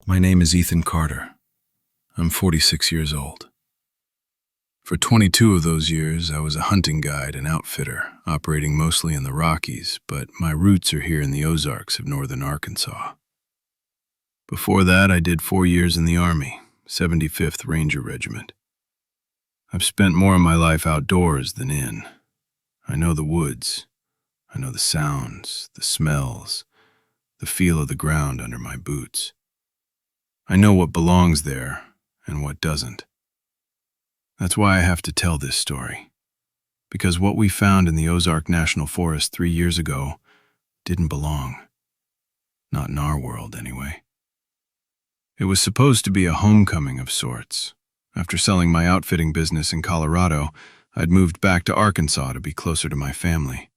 My name is Ethan Carter. I'm 46 years old. For 22 of those years, I was a hunting guide and outfitter, operating mostly in the Rockies, but my roots are here in the Ozarks of northern Arkansas. Before that, I did 4 years in the Army, 75th Ranger Regiment. I've spent more of my life outdoors than in. I know the woods. I know the sounds, the smells, the feel of the ground under my boots. I know what belongs there and what doesn't. That's why I have to tell this story. Because what we found in the Ozark National Forest 3 years ago didn't belong. Not in our world, anyway. It was supposed to be a homecoming of sorts. After selling my outfitting business in Colorado, I'd moved back to Arkansas to be closer to my family.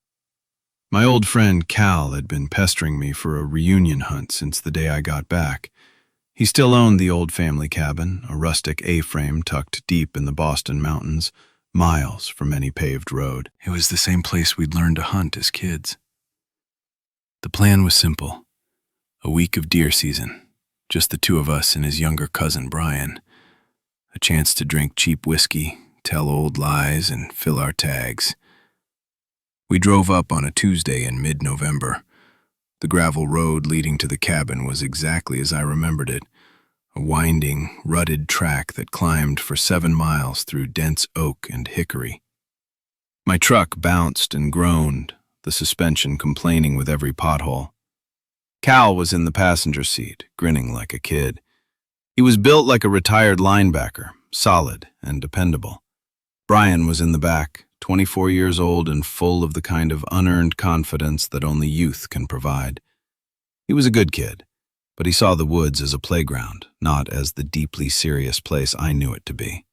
My old friend Cal had been pestering me for a reunion hunt since the day I got back. He still owned the old family cabin, a rustic A-frame tucked deep in the Boston mountains, miles from any paved road. It was the same place we'd learned to hunt as kids. The plan was simple. A week of deer season, just the two of us and his younger cousin Brian. A chance to drink cheap whiskey, tell old lies, and fill our tags. We drove up on a Tuesday in mid-November. The gravel road leading to the cabin was exactly as I remembered it, a winding, rutted track that climbed for 7 miles through dense oak and hickory. My truck bounced and groaned, the suspension complaining with every pothole. Cal was in the passenger seat, grinning like a kid. He was built like a retired linebacker, solid and dependable. Brian was in the back, 24 years old and full of the kind of unearned confidence that only youth can provide. He was a good kid, but he saw the woods as a playground, not as the deeply serious place I knew it to be.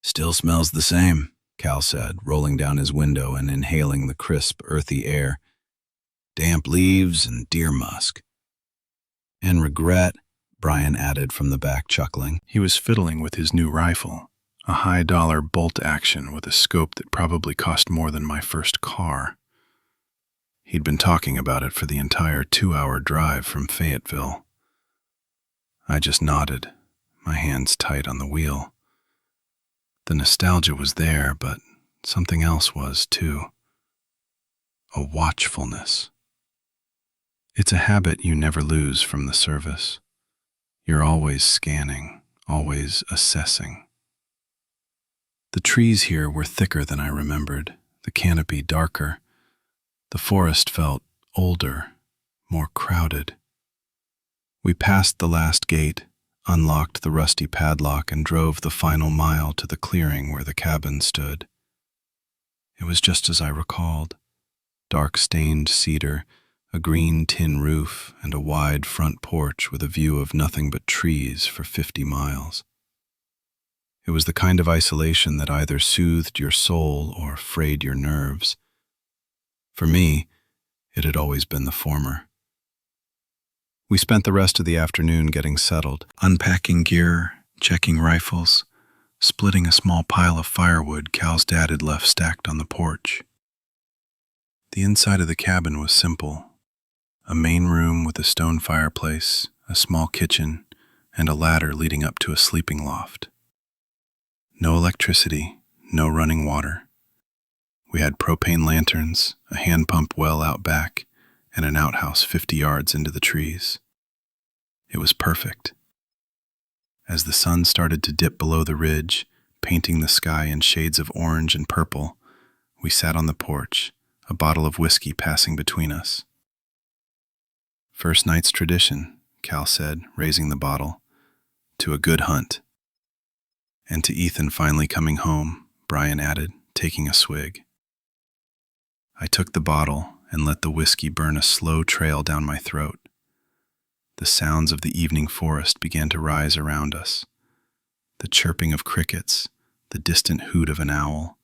"Still smells the same," Cal said, rolling down his window and inhaling the crisp, earthy air. "Damp leaves and deer musk." "And regret," Brian added from the back, chuckling. He was fiddling with his new rifle, a high-dollar bolt-action with a scope that probably cost more than my first car. He'd been talking about it for the entire 2-hour drive from Fayetteville. I just nodded, my hands tight on the wheel. The nostalgia was there, but something else was, too. A watchfulness. It's a habit you never lose from the service. You're always scanning, always assessing. The trees here were thicker than I remembered, the canopy darker. The forest felt older, more crowded. We passed the last gate, unlocked the rusty padlock, and drove the final mile to the clearing where the cabin stood. It was just as I recalled. Dark-stained cedar, a green tin roof, and a wide front porch with a view of nothing but trees for 50 miles. It was the kind of isolation that either soothed your soul or frayed your nerves. For me, it had always been the former. We spent the rest of the afternoon getting settled, unpacking gear, checking rifles, splitting a small pile of firewood Cal's dad had left stacked on the porch. The inside of the cabin was simple. A main room with a stone fireplace, a small kitchen, and a ladder leading up to a sleeping loft. No electricity, no running water. We had propane lanterns, a hand-pump well out back, and an outhouse 50 yards into the trees. It was perfect. As the sun started to dip below the ridge, painting the sky in shades of orange and purple, we sat on the porch, a bottle of whiskey passing between us. "First night's tradition," Cal said, raising the bottle, "to a good hunt." "And to Ethan finally coming home," Brian added, taking a swig. I took the bottle and let the whiskey burn a slow trail down my throat. The sounds of the evening forest began to rise around us. The chirping of crickets, the distant hoot of an owl,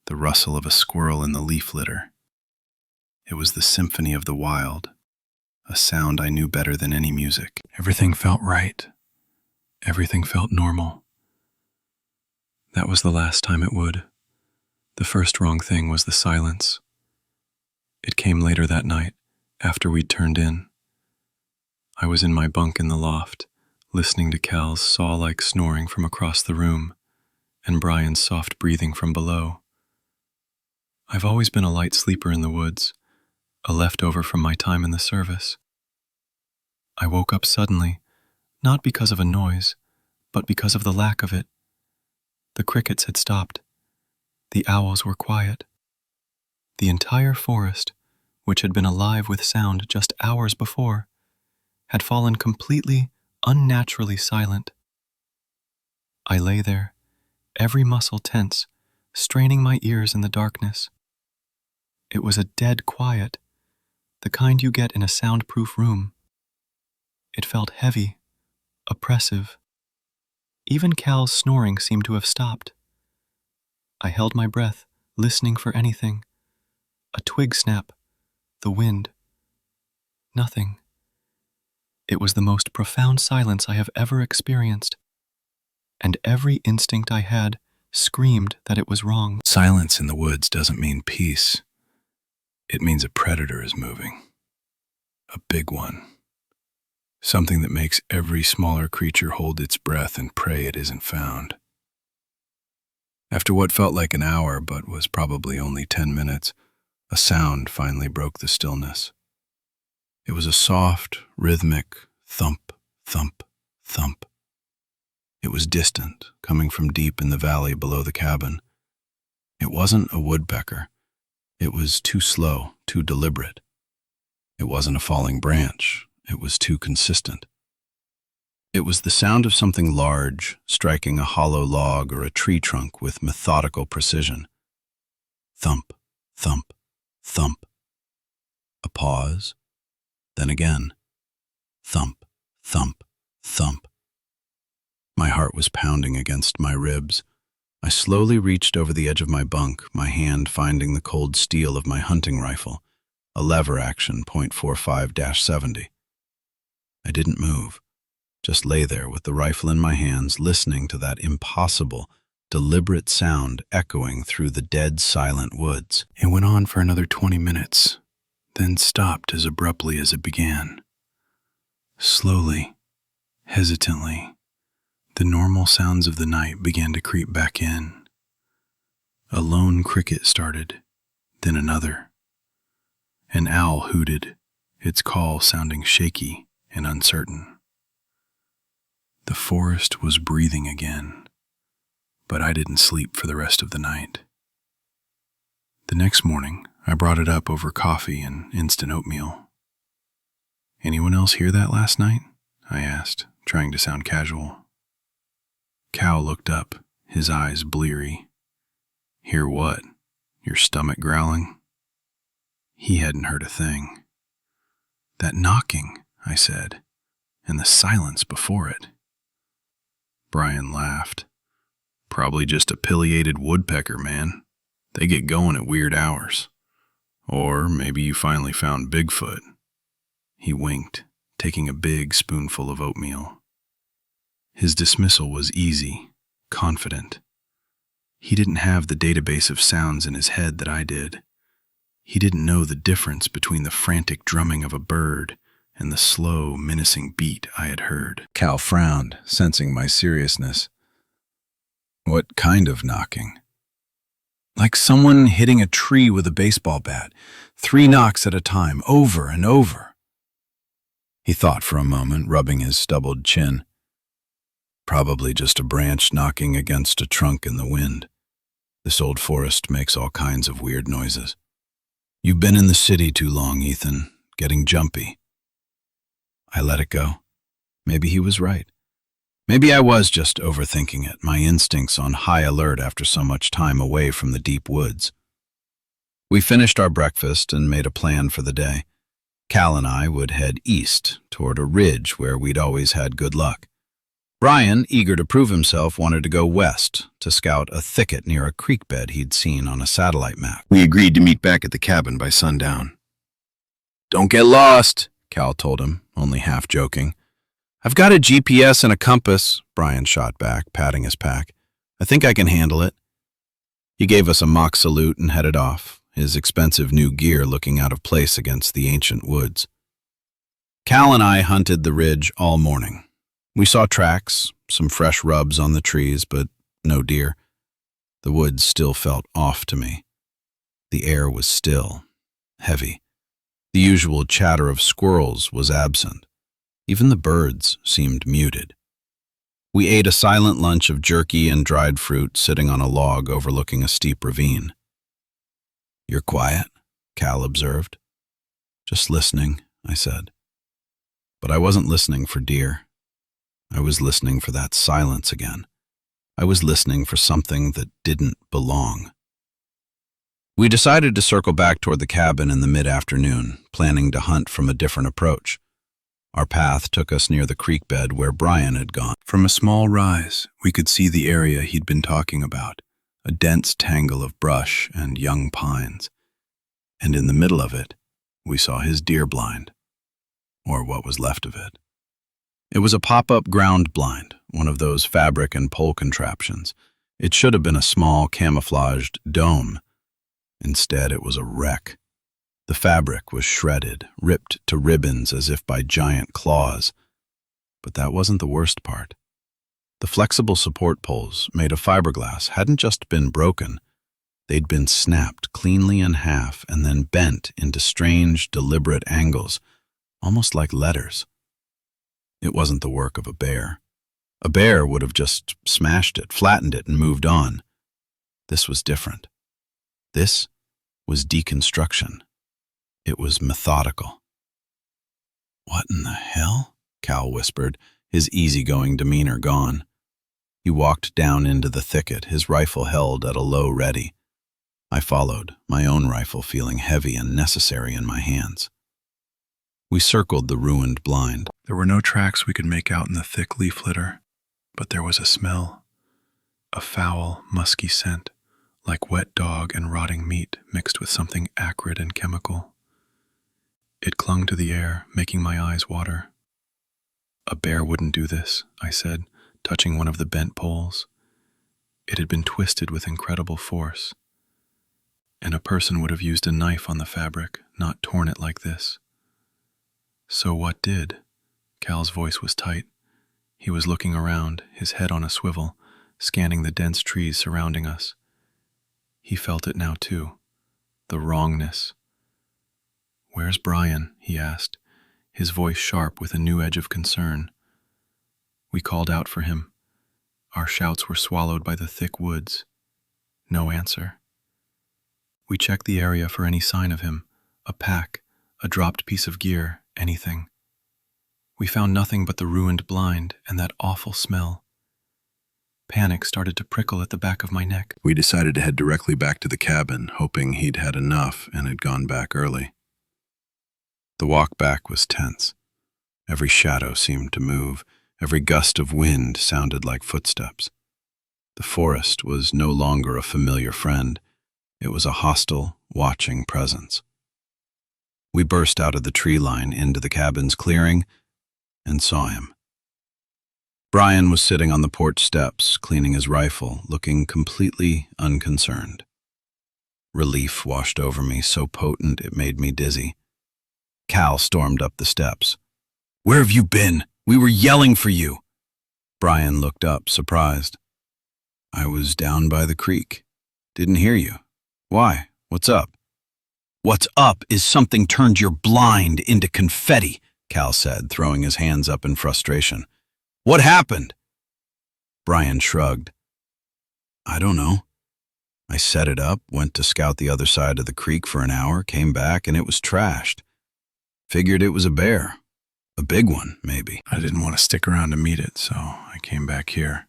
the rustle of a squirrel in the leaf litter. It was the symphony of the wild, a sound I knew better than any music. Everything felt right. Everything felt normal. That was the last time it would. The first wrong thing was the silence. It came later that night, after we'd turned in. I was in my bunk in the loft, listening to Cal's saw-like snoring from across the room and Brian's soft breathing from below. I've always been a light sleeper in the woods, a leftover from my time in the service. I woke up suddenly, not because of a noise, but because of the lack of it. The crickets had stopped. The owls were quiet. The entire forest, which had been alive with sound just hours before, had fallen completely, unnaturally silent. I lay there, every muscle tense, straining my ears in the darkness. It was a dead quiet, the kind you get in a soundproof room. It felt heavy, oppressive. Even Cal's snoring seemed to have stopped. I held my breath, listening for anything. A twig snap, the wind. Nothing. It was the most profound silence I have ever experienced, and every instinct I had screamed that it was wrong. Silence in the woods doesn't mean peace. It means a predator is moving. A big one. Something that makes every smaller creature hold its breath and pray it isn't found. After what felt like an hour but was probably only 10 minutes, a sound finally broke the stillness. It was a soft, rhythmic thump, thump, thump. It was distant, coming from deep in the valley below the cabin. It wasn't a woodpecker. It was too slow, too deliberate. It wasn't a falling branch. It was too consistent. It was the sound of something large, striking a hollow log or a tree trunk with methodical precision. Thump, thump, thump. A pause, then again. Thump, thump, thump. My heart was pounding against my ribs. I slowly reached over the edge of my bunk, my hand finding the cold steel of my hunting rifle, a lever action .45-70. I didn't move, just lay there with the rifle in my hands, listening to that impossible, deliberate sound echoing through the dead, silent woods. It went on for another 20 minutes, then stopped as abruptly as it began. Slowly, hesitantly, the normal sounds of the night began to creep back in. A lone cricket started, then another. An owl hooted, its call sounding shaky and uncertain. The forest was breathing again, but I didn't sleep for the rest of the night. The next morning, I brought it up over coffee and instant oatmeal. "Anyone else hear that last night?" I asked, trying to sound casual. Cal looked up, his eyes bleary. "Hear what? Your stomach growling?" He hadn't heard a thing. "That knocking," I said, "and the silence before it." Brian laughed. "Probably just a pileated woodpecker, man. They get going at weird hours. Or maybe you finally found Bigfoot." He winked, taking a big spoonful of oatmeal. His dismissal was easy, confident. He didn't have the database of sounds in his head that I did. He didn't know the difference between the frantic drumming of a bird and the slow, menacing beat I had heard. Cal frowned, sensing my seriousness. "What kind of knocking?" "Like someone hitting a tree with a baseball bat, 3 knocks at a time, over and over." He thought for a moment, rubbing his stubbled chin. "Probably just a branch knocking against a trunk in the wind. This old forest makes all kinds of weird noises. You've been in the city too long, Ethan, getting jumpy." I let it go. Maybe he was right. Maybe I was just overthinking it, my instincts on high alert after so much time away from the deep woods. We finished our breakfast and made a plan for the day. Cal and I would head east toward a ridge where we'd always had good luck. Brian, eager to prove himself, wanted to go west to scout a thicket near a creek bed he'd seen on a satellite map. We agreed to meet back at the cabin by sundown. "Don't get lost," Cal told him, only half joking. "I've got a GPS and a compass," Brian shot back, patting his pack. "I think I can handle it." He gave us a mock salute and headed off, his expensive new gear looking out of place against the ancient woods. Cal and I hunted the ridge all morning. We saw tracks, some fresh rubs on the trees, but no deer. The woods still felt off to me. The air was still, heavy. The usual chatter of squirrels was absent. Even the birds seemed muted. We ate a silent lunch of jerky and dried fruit sitting on a log overlooking a steep ravine. "You're quiet," Cal observed. "Just listening," I said. But I wasn't listening for deer. I was listening for that silence again. I was listening for something that didn't belong. We decided to circle back toward the cabin in the mid-afternoon, planning to hunt from a different approach. Our path took us near the creek bed where Brian had gone. From a small rise, we could see the area he'd been talking about, a dense tangle of brush and young pines. And in the middle of it, we saw his deer blind, or what was left of it. It was a pop-up ground blind, one of those fabric and pole contraptions. It should have been a small, camouflaged dome. Instead, it was a wreck. The fabric was shredded, ripped to ribbons as if by giant claws. But that wasn't the worst part. The flexible support poles, made of fiberglass, hadn't just been broken. They'd been snapped cleanly in half and then bent into strange, deliberate angles, almost like letters. It wasn't the work of a bear. A bear would have just smashed it, flattened it, and moved on. This was different. This was deconstruction. It was methodical. "What in the hell?" Cal whispered, his easygoing demeanor gone. He walked down into the thicket, his rifle held at a low ready. I followed, my own rifle feeling heavy and necessary in my hands. We circled the ruined blind. There were no tracks we could make out in the thick leaf litter, but there was a smell, a foul, musky scent, like wet dog and rotting meat mixed with something acrid and chemical. It clung to the air, making my eyes water. "A bear wouldn't do this," I said, touching one of the bent poles. It had been twisted with incredible force, and a person would have used a knife on the fabric, not torn it like this. "So what did?" Cal's voice was tight. He was looking around, his head on a swivel, scanning the dense trees surrounding us. He felt it now too, the wrongness. "Where's Brian?" he asked, his voice sharp with a new edge of concern. We called out for him. Our shouts were swallowed by the thick woods. No answer. We checked the area for any sign of him, a pack, a dropped piece of gear, anything. We found nothing but the ruined blind and that awful smell. Panic started to prickle at the back of my neck. We decided to head directly back to the cabin, hoping he'd had enough and had gone back early. The walk back was tense. Every shadow seemed to move. Every gust of wind sounded like footsteps. The forest was no longer a familiar friend. It was a hostile, watching presence. We burst out of the tree line into the cabin's clearing and saw him. Brian was sitting on the porch steps, cleaning his rifle, looking completely unconcerned. Relief washed over me, so potent it made me dizzy. Cal stormed up the steps. "Where have you been? We were yelling for you." Brian looked up, surprised. "I was down by the creek. Didn't hear you. Why? What's up?" "What's up is something turned your blind into confetti," Cal said, throwing his hands up in frustration. "What happened?" Brian shrugged. "I don't know. I set it up, went to scout the other side of the creek for an hour, came back, and it was trashed. Figured it was a bear. A big one, maybe. I didn't want to stick around to meet it, so I came back here."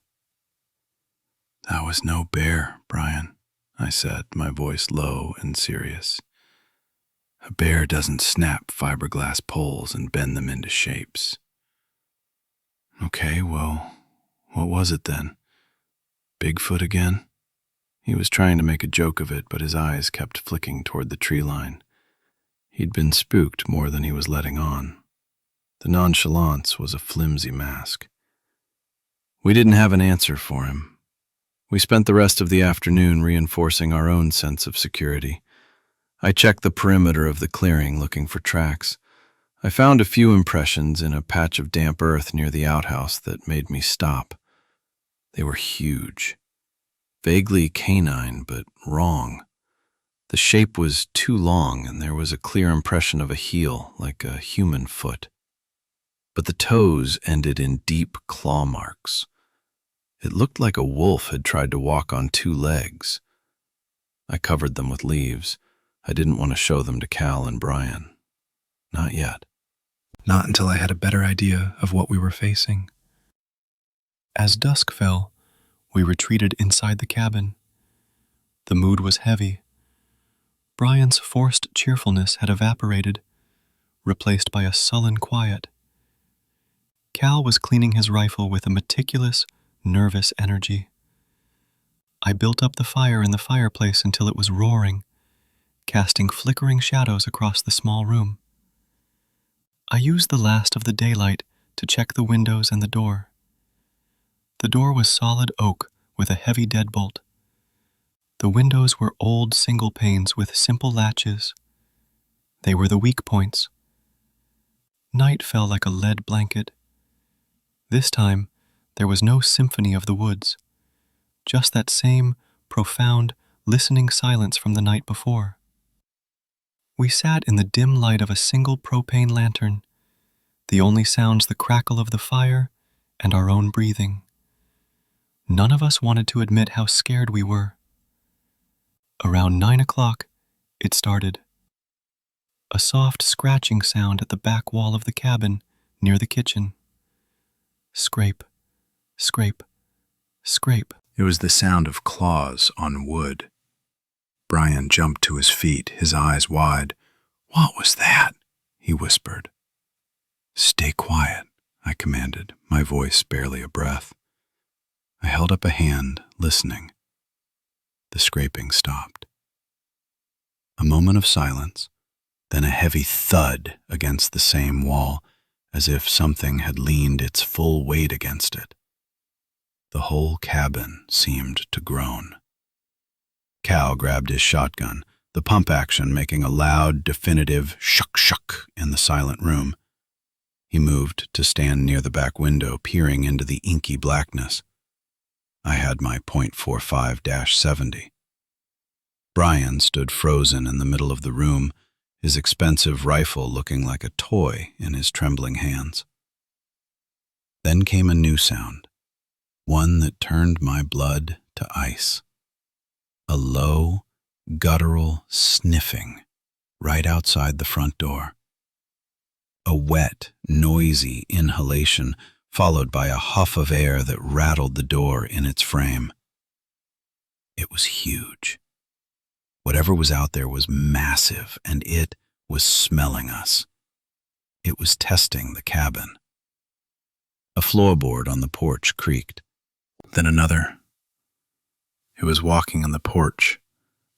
"That was no bear, Brian," I said, my voice low and serious. "A bear doesn't snap fiberglass poles and bend them into shapes." "Okay, well, what was it then? Bigfoot again?" He was trying to make a joke of it, but his eyes kept flicking toward the tree line. He'd been spooked more than he was letting on. The nonchalance was a flimsy mask. We didn't have an answer for him. We spent the rest of the afternoon reinforcing our own sense of security. I checked the perimeter of the clearing looking for tracks. I found a few impressions in a patch of damp earth near the outhouse that made me stop. They were huge, vaguely canine, but wrong. The shape was too long, and there was a clear impression of a heel, like a human foot. But the toes ended in deep claw marks. It looked like a wolf had tried to walk on two legs. I covered them with leaves. I didn't want to show them to Cal and Brian. Not yet. Not until I had a better idea of what we were facing. As dusk fell, we retreated inside the cabin. The mood was heavy. Brian's forced cheerfulness had evaporated, replaced by a sullen quiet. Cal was cleaning his rifle with a meticulous, nervous energy. I built up the fire in the fireplace until it was roaring, casting flickering shadows across the small room. I used the last of the daylight to check the windows and the door. The door was solid oak with a heavy deadbolt. The windows were old single panes with simple latches. They were the weak points. Night fell like a lead blanket. This time, there was no symphony of the woods, just that same profound, listening silence from the night before. We sat in the dim light of a single propane lantern, the only sounds the crackle of the fire and our own breathing. None of us wanted to admit how scared we were. Around 9 o'clock, it started. A soft scratching sound at the back wall of the cabin near the kitchen. Scrape, scrape, scrape. It was the sound of claws on wood. Brian jumped to his feet, his eyes wide. "What was that?" he whispered. "Stay quiet," I commanded, my voice barely a breath. I held up a hand, listening. The scraping stopped. A moment of silence, then a heavy thud against the same wall, as if something had leaned its full weight against it. The whole cabin seemed to groan. Cal grabbed his shotgun, the pump action making a loud, definitive shuck-shuck in the silent room. He moved to stand near the back window, peering into the inky blackness. I had my .45-70. Brian stood frozen in the middle of the room, his expensive rifle looking like a toy in his trembling hands. Then came a new sound, one that turned my blood to ice. A low, guttural sniffing right outside the front door. A wet, noisy inhalation followed by a huff of air that rattled the door in its frame. It was huge. Whatever was out there was massive, and it was smelling us. It was testing the cabin. A floorboard on the porch creaked. Then another. It was walking on the porch.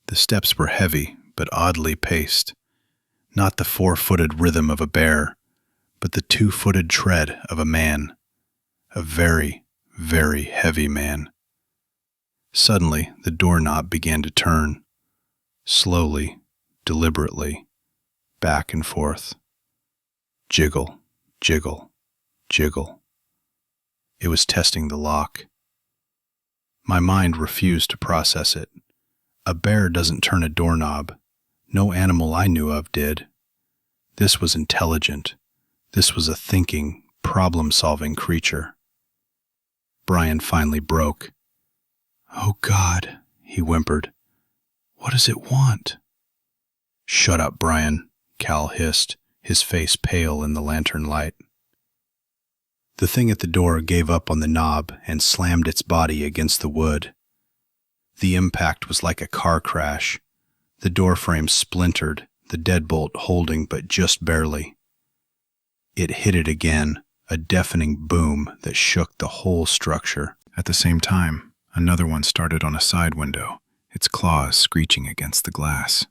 The steps were heavy, but oddly paced. Not the 4-footed rhythm of a bear, but the 2-footed tread of a man. A very, very heavy man. Suddenly, the doorknob began to turn. Slowly, deliberately, back and forth. Jiggle, jiggle, jiggle. It was testing the lock. My mind refused to process it. A bear doesn't turn a doorknob. No animal I knew of did. This was intelligent. This was a thinking, problem-solving creature. Brian finally broke. "Oh, God," he whimpered. "What does it want?" "Shut up, Brian," Cal hissed, his face pale in the lantern light. The thing at the door gave up on the knob and slammed its body against the wood. The impact was like a car crash. The door frame splintered, the deadbolt holding but just barely. It hit it again, a deafening boom that shook the whole structure. At the same time, another one started on a side window, its claws screeching against the glass.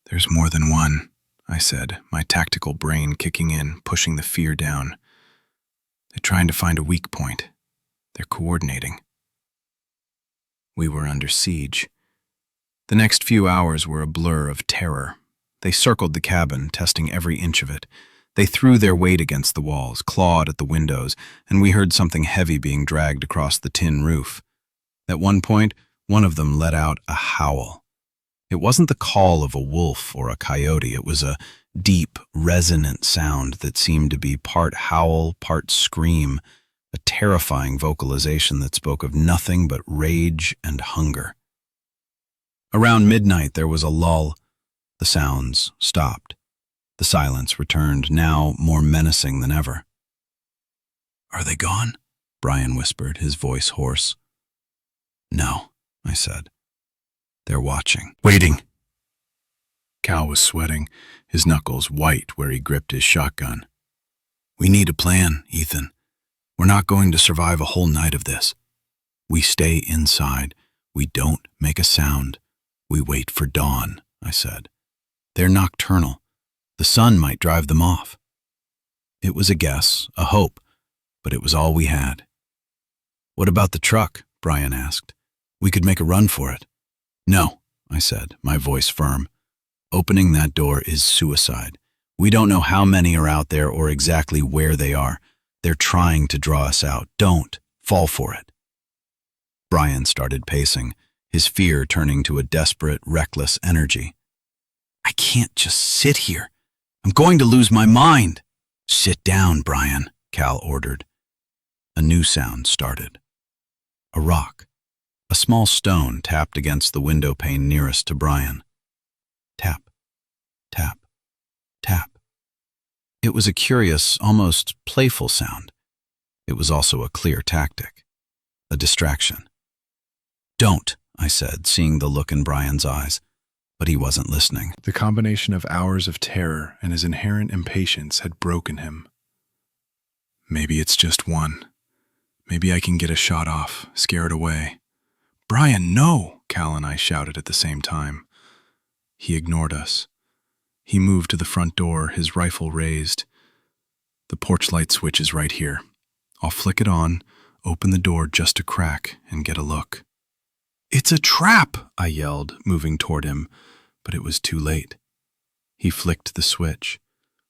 "There's more than one," I said, my tactical brain kicking in, pushing the fear down. "They're trying to find a weak point. They're coordinating." We were under siege. The next few hours were a blur of terror. They circled the cabin, testing every inch of it. They threw their weight against the walls, clawed at the windows, and we heard something heavy being dragged across the tin roof. At one point, one of them let out a howl. It wasn't the call of a wolf or a coyote. It was a deep, resonant sound that seemed to be part howl, part scream, a terrifying vocalization that spoke of nothing but rage and hunger. Around midnight, there was a lull. The sounds stopped. The silence returned, now more menacing than ever. "Are they gone?" Brian whispered, his voice hoarse. "No," I said. "They're watching. Waiting." Cal was sweating, his knuckles white where he gripped his shotgun. "We need a plan, Ethan. We're not going to survive a whole night of this. We stay inside. We don't make a sound. We wait for dawn," I said. "They're nocturnal. The sun might drive them off." It was a guess, a hope, but it was all we had. "What about the truck?" Brian asked. "We could make a run for it." "No," I said, my voice firm. "Opening that door is suicide. We don't know how many are out there or exactly where they are. They're trying to draw us out. Don't fall for it." Brian started pacing, his fear turning to a desperate, reckless energy. "I can't just sit here. I'm going to lose my mind." "Sit down, Brian," Cal ordered. A new sound started. A rock. A small stone tapped against the window pane nearest to Brian. Tap, tap, tap. It was a curious, almost playful sound. It was also a clear tactic, a distraction. "Don't," I said, seeing the look in Brian's eyes, but he wasn't listening. The combination of hours of terror and his inherent impatience had broken him. "Maybe it's just one. Maybe I can get a shot off, scare it away." "Brian, no!" Cal and I shouted at the same time. He ignored us. He moved to the front door, his rifle raised. "The porch light switch is right here. I'll flick it on, open the door just a crack, and get a look." "It's a trap!" I yelled, moving toward him, but it was too late. He flicked the switch.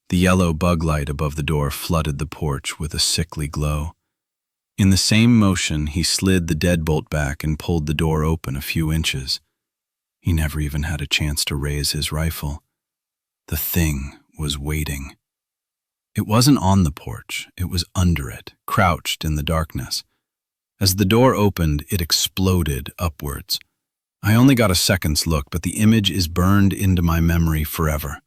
The yellow bug light above the door flooded the porch with a sickly glow. In the same motion, he slid the deadbolt back and pulled the door open a few inches. He never even had a chance to raise his rifle. The thing was waiting. It wasn't on the porch, it was under it, crouched in the darkness. As the door opened, it exploded upwards. I only got a second's look, but the image is burned into my memory forever.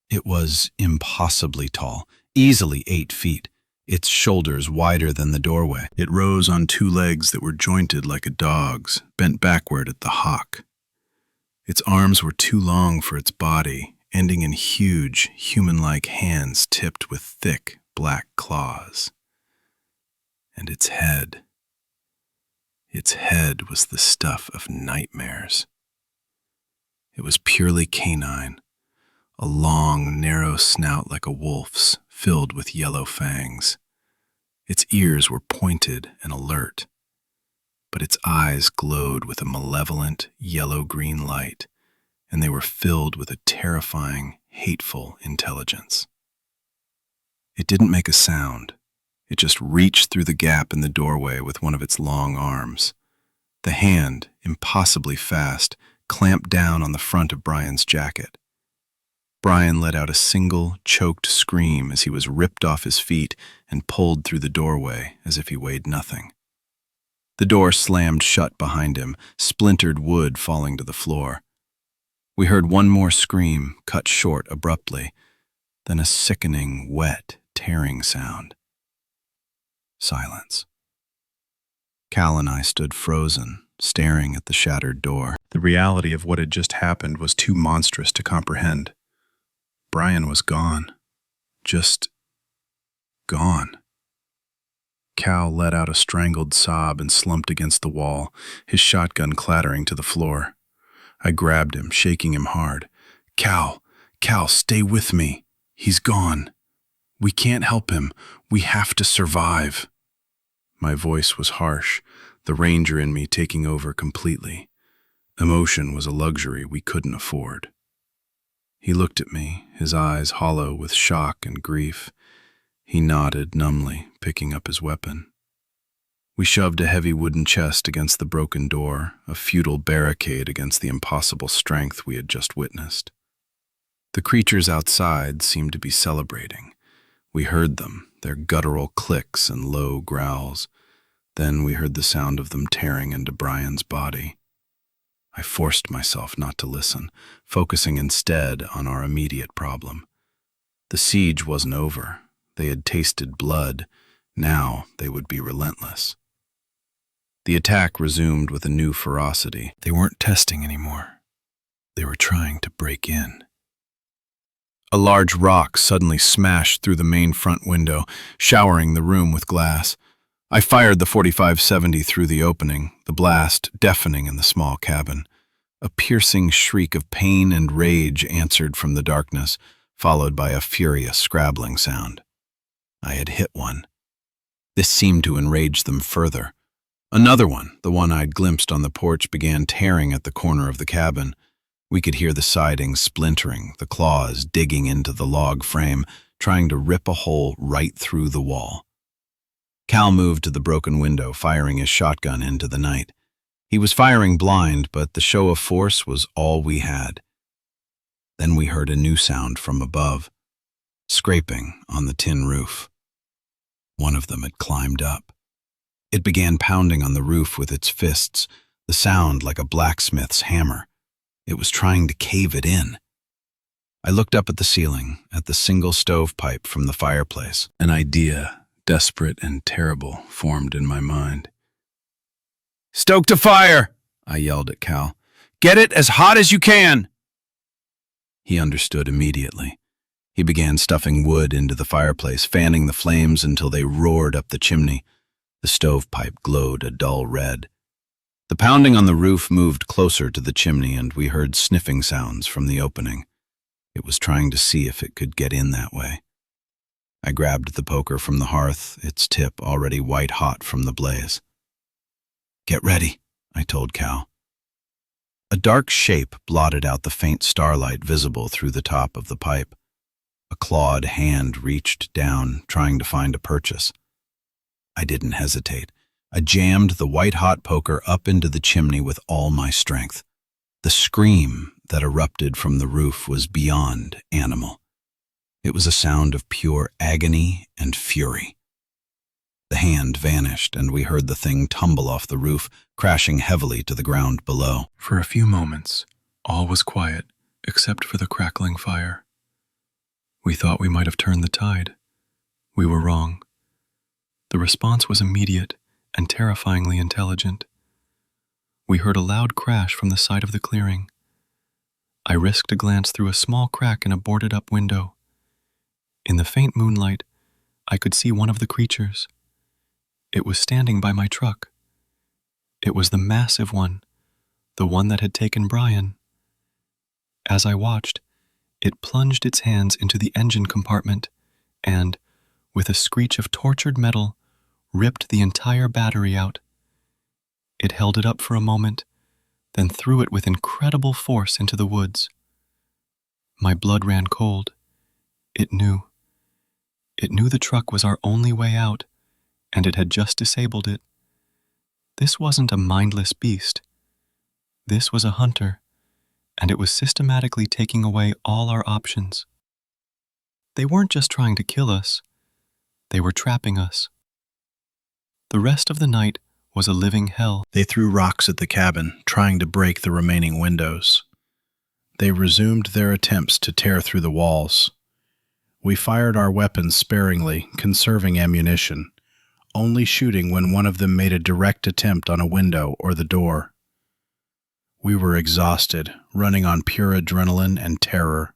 It was impossibly tall, easily 8 feet, its shoulders wider than the doorway. It rose on 2 legs that were jointed like a dog's, bent backward at the hock. Its arms were too long for its body, ending in huge, human-like hands tipped with thick, black claws. And its head was the stuff of nightmares. It was purely canine, a long, narrow snout like a wolf's, filled with yellow fangs. Its ears were pointed and alert, but its eyes glowed with a malevolent yellow-green light, and they were filled with a terrifying, hateful intelligence. It didn't make a sound. It just reached through the gap in the doorway with one of its long arms. The hand, impossibly fast, clamped down on the front of Brian's jacket. Brian let out a single, choked scream as he was ripped off his feet and pulled through the doorway as if he weighed nothing. The door slammed shut behind him, splintered wood falling to the floor. We heard one more scream, cut short abruptly, then a sickening, wet, tearing sound. Silence. Cal and I stood frozen, staring at the shattered door. The reality of what had just happened was too monstrous to comprehend. Brian was gone. Just gone. Cal let out a strangled sob and slumped against the wall, his shotgun clattering to the floor. I grabbed him, shaking him hard. Cal, stay with me. He's gone. We can't help him. We have to survive." My voice was harsh, the ranger in me taking over completely. Emotion was a luxury we couldn't afford. He looked at me, his eyes hollow with shock and grief. He nodded numbly, picking up his weapon. We shoved a heavy wooden chest against the broken door, a futile barricade against the impossible strength we had just witnessed. The creatures outside seemed to be celebrating. We heard them, their guttural clicks and low growls. Then we heard the sound of them tearing into Brian's body. I forced myself not to listen, focusing instead on our immediate problem. The siege wasn't over. They had tasted blood. Now they would be relentless. The attack resumed with a new ferocity. They weren't testing anymore. They were trying to break in. A large rock suddenly smashed through the main front window, showering the room with glass. I fired the .45-70 through the opening, the blast deafening in the small cabin. A piercing shriek of pain and rage answered from the darkness, followed by a furious scrabbling sound. I had hit one. This seemed to enrage them further. Another one, the one I'd glimpsed on the porch, began tearing at the corner of the cabin. We could hear the siding splintering, the claws digging into the log frame, trying to rip a hole right through the wall. Cal moved to the broken window, firing his shotgun into the night. He was firing blind, but the show of force was all we had. Then we heard a new sound from above, scraping on the tin roof. One of them had climbed up. It began pounding on the roof with its fists, the sound like a blacksmith's hammer. It was trying to cave it in. I looked up at the ceiling, at the single stovepipe from the fireplace. An idea, desperate and terrible, formed in my mind. "Stoke the fire!" I yelled at Cal. "Get it as hot as you can!" He understood immediately. He began stuffing wood into the fireplace, fanning the flames until they roared up the chimney. The stovepipe glowed a dull red. The pounding on the roof moved closer to the chimney, and we heard sniffing sounds from the opening. It was trying to see if it could get in that way. I grabbed the poker from the hearth, its tip already white-hot from the blaze. "Get ready," I told Cal. A dark shape blotted out the faint starlight visible through the top of the pipe. A clawed hand reached down, trying to find a purchase. I didn't hesitate. I jammed the white-hot poker up into the chimney with all my strength. The scream that erupted from the roof was beyond animal. It was a sound of pure agony and fury. The hand vanished, and we heard the thing tumble off the roof, crashing heavily to the ground below. For a few moments, all was quiet, except for the crackling fire. We thought we might have turned the tide. We were wrong. The response was immediate and terrifyingly intelligent. We heard a loud crash from the side of the clearing. I risked a glance through a small crack in a boarded-up window. In the faint moonlight, I could see one of the creatures. It was standing by my truck. It was the massive one, the one that had taken Brian. As I watched, it plunged its hands into the engine compartment and, with a screech of tortured metal, ripped the entire battery out. It held it up for a moment, then threw it with incredible force into the woods. My blood ran cold. It knew. It knew the truck was our only way out, and it had just disabled it. This wasn't a mindless beast. This was a hunter, and it was systematically taking away all our options. They weren't just trying to kill us. They were trapping us. The rest of the night was a living hell. They threw rocks at the cabin, trying to break the remaining windows. They resumed their attempts to tear through the walls. We fired our weapons sparingly, conserving ammunition, only shooting when one of them made a direct attempt on a window or the door. We were exhausted, running on pure adrenaline and terror.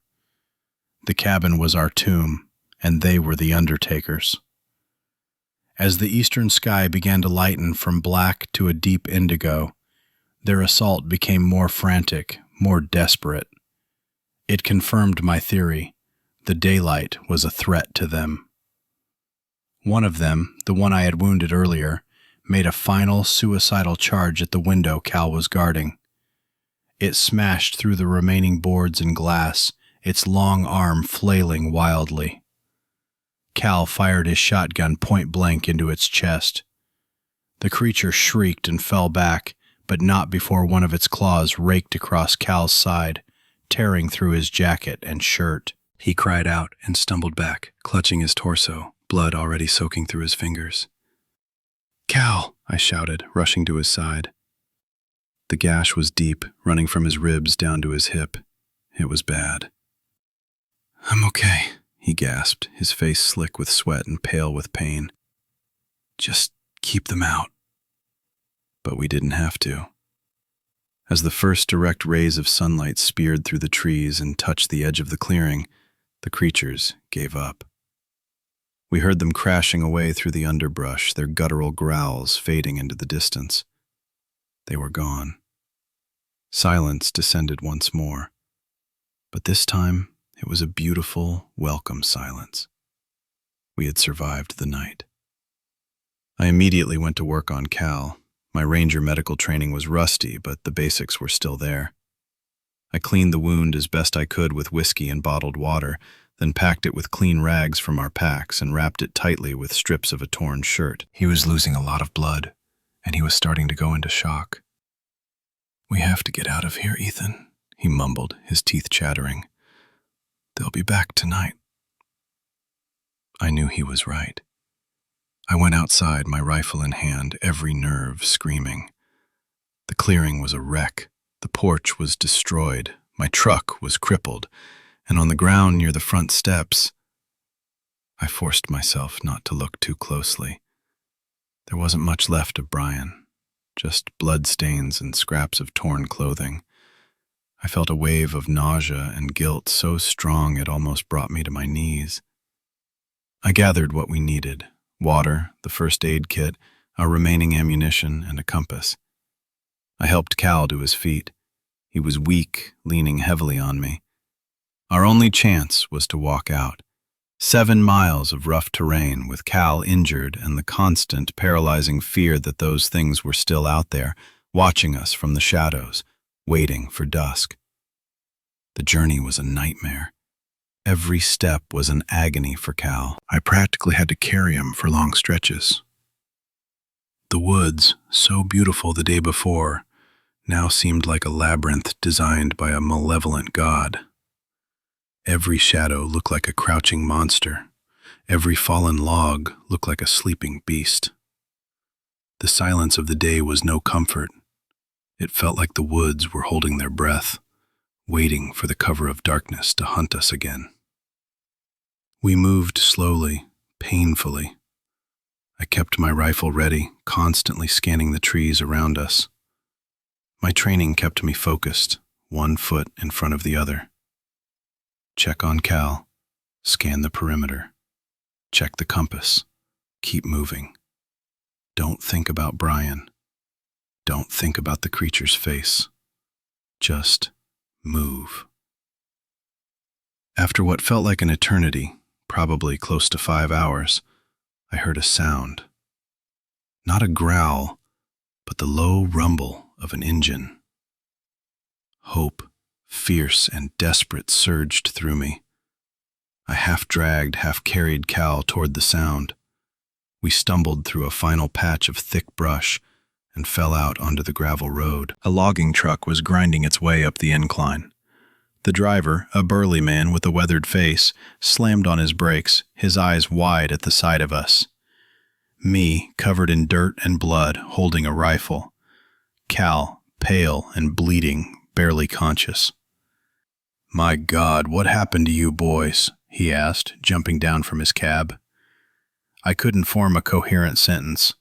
The cabin was our tomb, and they were the undertakers. As the eastern sky began to lighten from black to a deep indigo, their assault became more frantic, more desperate. It confirmed my theory. The daylight was a threat to them. One of them, the one I had wounded earlier, made a final suicidal charge at the window Cal was guarding. It smashed through the remaining boards and glass, its long arm flailing wildly. Cal fired his shotgun point blank into its chest. The creature shrieked and fell back, but not before one of its claws raked across Cal's side, tearing through his jacket and shirt. He cried out and stumbled back, clutching his torso, blood already soaking through his fingers. "Cal!" I shouted, rushing to his side. The gash was deep, running from his ribs down to his hip. It was bad. "I'm okay," he gasped, his face slick with sweat and pale with pain. "Just keep them out." But we didn't have to. As the first direct rays of sunlight speared through the trees and touched the edge of the clearing, the creatures gave up. We heard them crashing away through the underbrush, their guttural growls fading into the distance. They were gone. Silence descended once more, but this time it was a beautiful, welcome silence. We had survived the night. I immediately went to work on Cal. My ranger medical training was rusty, but the basics were still there. I cleaned the wound as best I could with whiskey and bottled water, then packed it with clean rags from our packs and wrapped it tightly with strips of a torn shirt. He was losing a lot of blood, and he was starting to go into shock. "We have to get out of here, Ethan," he mumbled, his teeth chattering. "They'll be back tonight." I knew he was right. I went outside, my rifle in hand, every nerve screaming. The clearing was a wreck. The porch was destroyed. My truck was crippled. And on the ground near the front steps, I forced myself not to look too closely. There wasn't much left of Brian, just blood stains and scraps of torn clothing. I felt a wave of nausea and guilt so strong it almost brought me to my knees. I gathered what we needed: water, the first aid kit, our remaining ammunition, and a compass. I helped Cal to his feet. He was weak, leaning heavily on me. Our only chance was to walk out. 7 miles of rough terrain with Cal injured and the constant, paralyzing fear that those things were still out there, watching us from the shadows, waiting for dusk. The journey was a nightmare. Every step was an agony for Cal. I practically had to carry him for long stretches. The woods, so beautiful the day before, now seemed like a labyrinth designed by a malevolent god. Every shadow looked like a crouching monster. Every fallen log looked like a sleeping beast. The silence of the day was no comfort. It felt like the woods were holding their breath, waiting for the cover of darkness to hunt us again. We moved slowly, painfully. I kept my rifle ready, constantly scanning the trees around us. My training kept me focused, one foot in front of the other. Check on Cal, scan the perimeter, check the compass, keep moving. Don't think about Brian. Don't think about the creature's face. Just move. After what felt like an eternity, probably close to 5 hours, I heard a sound. Not a growl, but the low rumble of an engine. Hope, fierce and desperate, surged through me. I half-dragged, half-carried Cal toward the sound. We stumbled through a final patch of thick brush and fell out onto the gravel road. A logging truck was grinding its way up the incline. The driver, a burly man with a weathered face, slammed on his brakes, his eyes wide at the sight of us. Me, covered in dirt and blood, holding a rifle. Cal, pale and bleeding, barely conscious. "My God, what happened to you boys?" he asked, jumping down from his cab. I couldn't form a coherent sentence.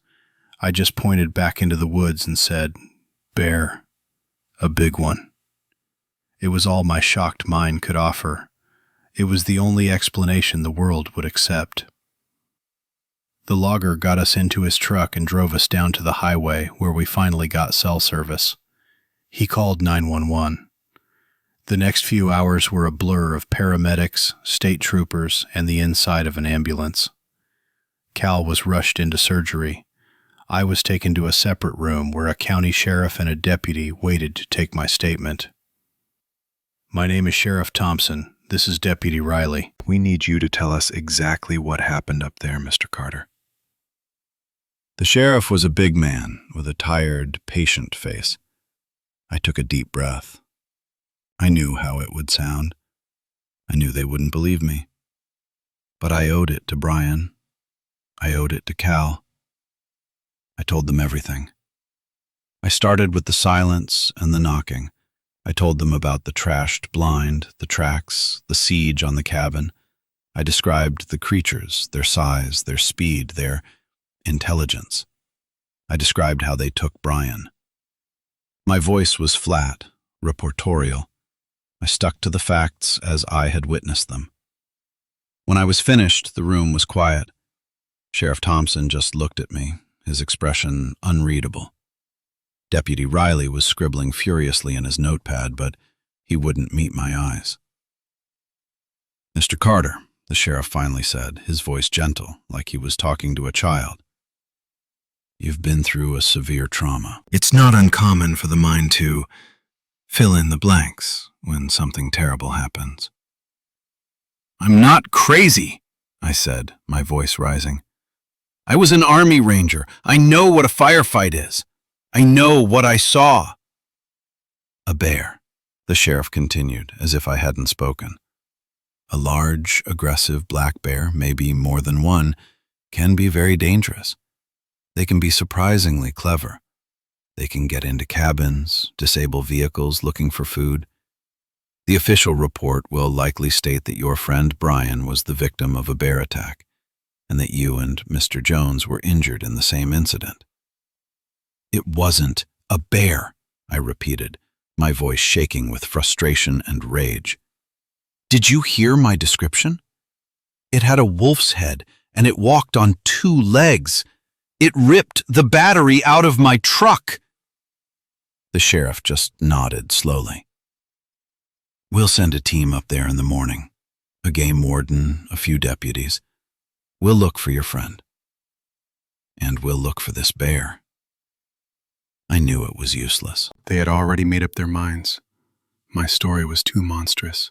I just pointed back into the woods and said, "Bear. A big one." It was all my shocked mind could offer. It was the only explanation the world would accept. The logger got us into his truck and drove us down to the highway, where we finally got cell service. He called 911. The next few hours were a blur of paramedics, state troopers, and the inside of an ambulance. Cal was rushed into surgery. I was taken to a separate room where a county sheriff and a deputy waited to take my statement. "My name is Sheriff Thompson," This is Deputy Riley. We need you to tell us exactly what happened up there, Mr. Carter. The sheriff was a big man with a tired, patient face. I took a deep breath. I knew how it would sound. I knew they wouldn't believe me. But I owed it to Brian. I owed it to Cal. I told them everything. I started with the silence and the knocking. I told them about the trashed blind, the tracks, the siege on the cabin. I described the creatures, their size, their speed, their intelligence. I described how they took Brian. My voice was flat, reportorial. I stuck to the facts as I had witnessed them. When I was finished, the room was quiet. Sheriff Thompson just looked at me, his expression unreadable. Deputy Riley was scribbling furiously in his notepad, but he wouldn't meet my eyes. "Mr. Carter," the sheriff finally said, his voice gentle, like he was talking to a child. "You've been through a severe trauma. It's not uncommon for the mind to fill in the blanks when something terrible happens." "I'm not crazy," I said, my voice rising. "I was an Army Ranger. I know what a firefight is. I know what I saw." "A bear," the sheriff continued, as if I hadn't spoken. "A large, aggressive black bear, maybe more than one, can be very dangerous. They can be surprisingly clever. They can get into cabins, disable vehicles looking for food. The official report will likely state that your friend Brian was the victim of a bear attack, and that you and Mr. Jones were injured in the same incident." "It wasn't a bear," I repeated, my voice shaking with frustration and rage. "Did you hear my description? It had a wolf's head, and it walked on 2 legs. It ripped the battery out of my truck." The sheriff just nodded slowly. "We'll send a team up there in the morning. A game warden, a few deputies. We'll look for your friend. And we'll look for this bear." I knew it was useless. They had already made up their minds. My story was too monstrous,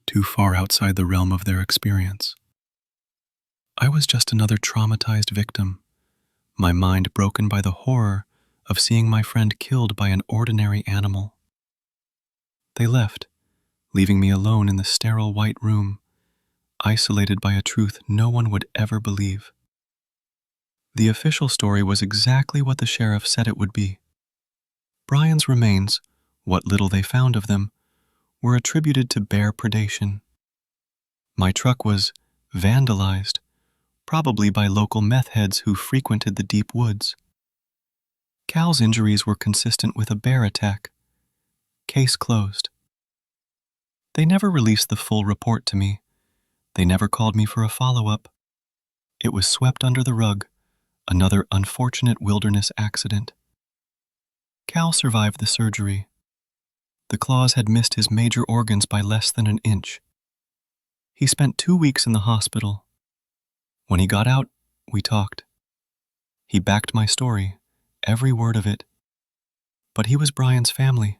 too far outside the realm of their experience. I was just another traumatized victim, my mind broken by the horror of seeing my friend killed by an ordinary animal. They left, leaving me alone in the sterile white room, isolated by a truth no one would ever believe. The official story was exactly what the sheriff said it would be. Brian's remains, what little they found of them, were attributed to bear predation. My truck was vandalized, probably by local meth heads who frequented the deep woods. Cal's injuries were consistent with a bear attack. Case closed. They never released the full report to me. They never called me for a follow-up. It was swept under the rug, another unfortunate wilderness accident. Cal survived the surgery. The claws had missed his major organs by less than an inch. He spent 2 weeks in the hospital. When he got out, we talked. He backed my story, every word of it. But he was Brian's family.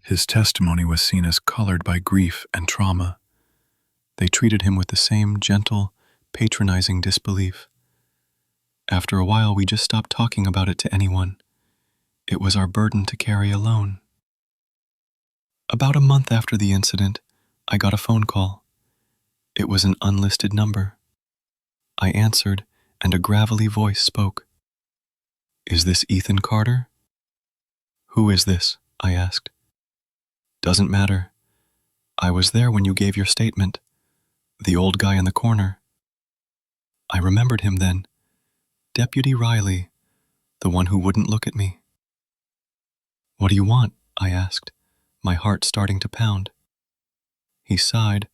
His testimony was seen as colored by grief and trauma. They treated him with the same gentle, patronizing disbelief. After a while, we just stopped talking about it to anyone. It was our burden to carry alone. About a month after the incident, I got a phone call. It was an unlisted number. I answered, and a gravelly voice spoke. "Is this Ethan Carter?" "Who is this?" I asked. "Doesn't matter. I was there when you gave your statement. The old guy in the corner." I remembered him then. Deputy Riley, the one who wouldn't look at me. "What do you want?" I asked, my heart starting to pound. He sighed,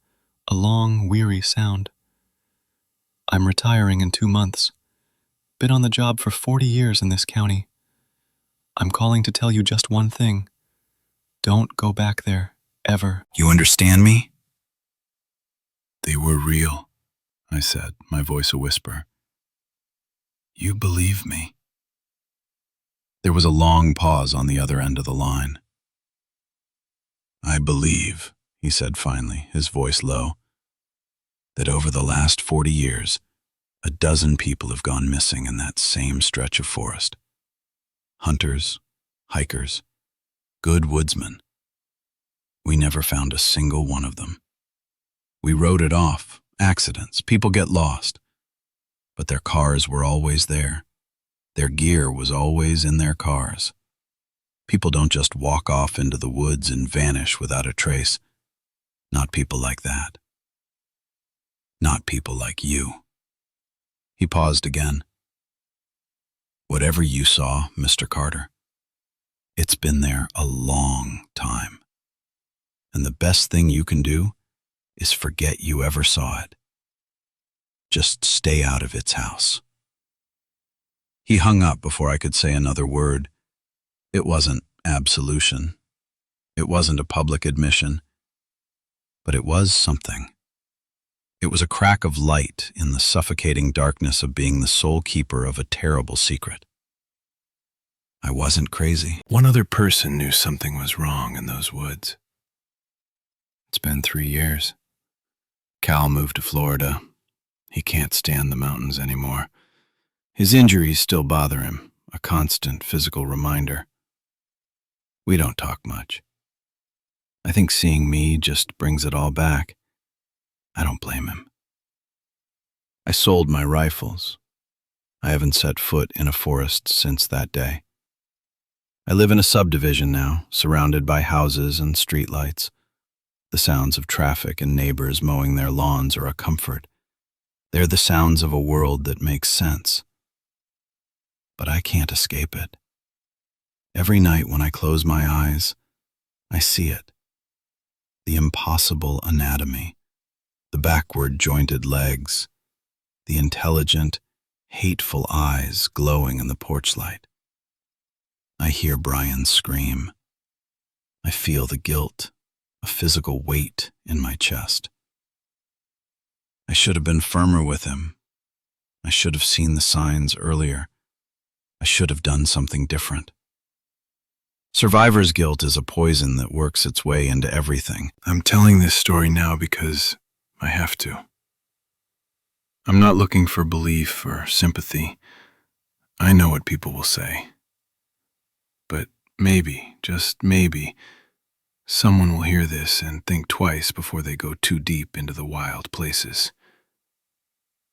a long, weary sound. "I'm retiring in 2 months. Been on the job for 40 years in this county. I'm calling to tell you just one thing. Don't go back there, ever." "You understand me?" "They were real," I said, my voice a whisper. "You believe me?" There was a long pause on the other end of the line. "I believe," he said finally, his voice low, that over the last 40 years, a dozen people have gone missing in that same stretch of forest. Hunters, hikers, good woodsmen. We never found a single one of them. We wrote it off, accidents, people get lost. But their cars were always there. Their gear was always in their cars. People don't just walk off into the woods and vanish without a trace. Not people like that. Not people like you. He paused again. Whatever you saw, Mr. Carter, it's been there a long time. And the best thing you can do is forget you ever saw it. Just stay out of its house. He hung up before I could say another word. It wasn't absolution. It wasn't a public admission. But it was something. It was a crack of light in the suffocating darkness of being the sole keeper of a terrible secret. I wasn't crazy. One other person knew something was wrong in those woods. It's been 3 years. Cal moved to Florida. He can't stand the mountains anymore. His injuries still bother him, a constant physical reminder. We don't talk much. I think seeing me just brings it all back. I don't blame him. I sold my rifles. I haven't set foot in a forest since that day. I live in a subdivision now, surrounded by houses and streetlights. The sounds of traffic and neighbors mowing their lawns are a comfort. They're the sounds of a world that makes sense. But I can't escape it. Every night when I close my eyes, I see it. The impossible anatomy, the backward jointed legs, the intelligent, hateful eyes glowing in the porch light. I hear Brian scream. I feel the guilt, a physical weight in my chest. I should have been firmer with him. I should have seen the signs earlier. I should have done something different. Survivor's guilt is a poison that works its way into everything. I'm telling this story now because I have to. I'm not looking for belief or sympathy. I know what people will say. But maybe, just maybe, someone will hear this and think twice before they go too deep into the wild places.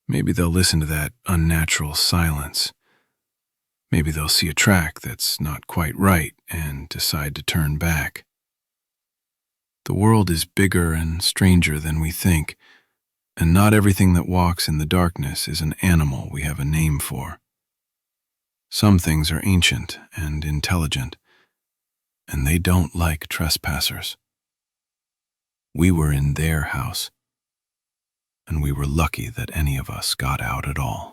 Maybe they'll listen to that unnatural silence. Maybe they'll see a track that's not quite right and decide to turn back. The world is bigger and stranger than we think, and not everything that walks in the darkness is an animal we have a name for. Some things are ancient and intelligent, and they don't like trespassers. We were in their house, and we were lucky that any of us got out at all.